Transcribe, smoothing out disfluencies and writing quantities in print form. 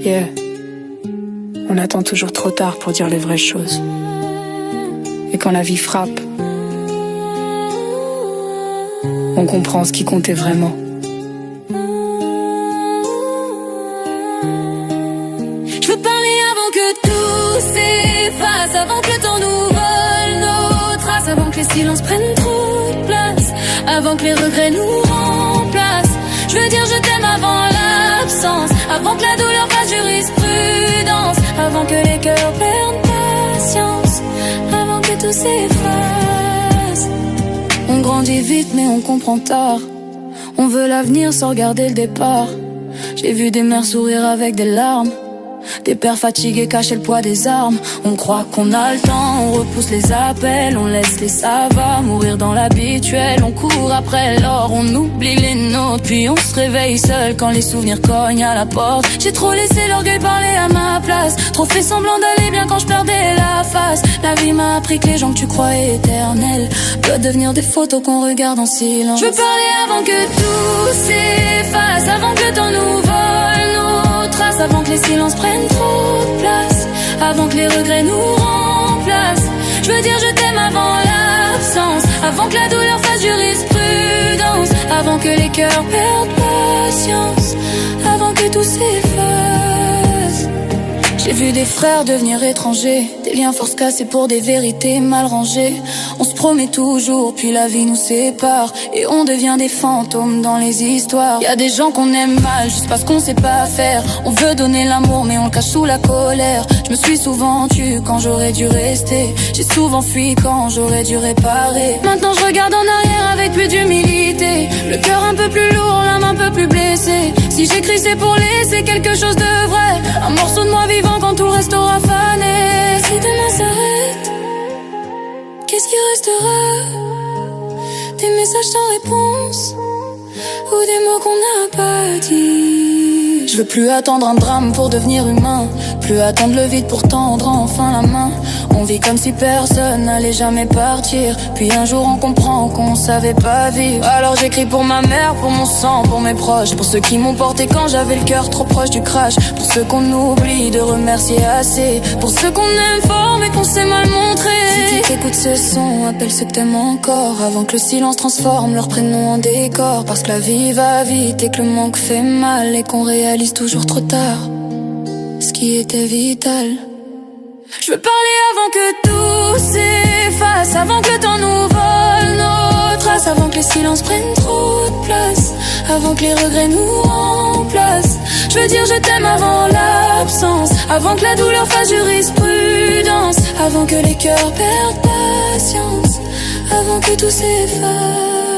Yeah. On attend toujours trop tard pour dire les vraies choses. Et quand la vie frappe, on comprend ce qui comptait vraiment. Je veux parler avant que tout s'efface, avant que le temps nous vole nos traces, avant que les silences prennent trop de place, avant que les regrets nous remplacent. Je veux dire je t'aime avant l'absence, avant que la douleur fasse jurisprudence, avant que les cœurs perdent patience, avant que tout s'efface. On grandit vite mais on comprend tard. On veut l'avenir sans regarder le départ. J'ai vu des mères sourire avec des larmes, des pères fatigués cacher le poids des armes. On croit qu'on a le temps, on repousse les appels, on laisse les savanes mourir dans l'habituel. On court après l'or, on oublie les nôtres, puis on se réveille seul quand les souvenirs cognent à la porte. J'ai trop laissé l'orgueil parler à ma place, trop fait semblant d'aller bien quand je perdais la face. La vie m'a appris que les gens que tu croyais éternels peuvent devenir des photos qu'on regarde en silence. Je veux parler avant que tout s'efface, avant que le temps nous vole nos traces, avant que les silences prennent trop de place, avant que les regrets nous remplacent. Je veux dire je t'aime avant l'absence, avant que la douleur fasse jurisprudence, avant que les cœurs perdent patience, avant que tout s'efface. J'ai vu des frères devenir étrangers, des liens force cassés pour des vérités mal rangées. On se promet toujours, puis la vie nous sépare, et on devient des fantômes dans les histoires. Y a des gens qu'on aime mal, juste parce qu'on sait pas faire. On veut donner l'amour, mais on le cache sous la colère. Je me suis souvent tue quand j'aurais dû rester, j'ai souvent fui quand j'aurais dû réparer. Maintenant je regarde en arrière avec plus d'humilité, le cœur un peu plus lourd, l'âme un peu plus blessée. Si j'écris c'est pour laisser quelque chose de vrai, un morceau de moi vivant quand tout le reste aura fané. Si demain s'arrête, qu'est-ce qui restera? Des messages sans réponse, ou des mots qu'on n'a pas dit. Je veux plus attendre un drame pour devenir humain, plus attendre le vide pour tendre enfin la main. On vit comme si personne n'allait jamais partir, puis un jour on comprend qu'on savait pas vivre. Alors j'écris pour ma mère, pour mon sang, pour mes proches, pour ceux qui m'ont porté quand j'avais le cœur trop proche du crash, pour ceux qu'on oublie de remercier assez, pour ceux qu'on aime fort mais qu'on s'est mal montré. Si t'écoutes ce son, appelle ceux que t'aimes encore, avant que le silence transforme leur prénom en décor. Parce que la vie va vite et que le manque fait mal, et qu'on réalise toujours trop tard ce qui était vital. Je veux parler avant que tout s'efface, avant que le temps nous vole nos traces, avant que les silences prennent trop de place, avant que les regrets nous remplacent. Je veux dire je t'aime avant l'absence, avant que la douleur fasse jurisprudence, avant que les cœurs perdent patience, avant que tout s'efface.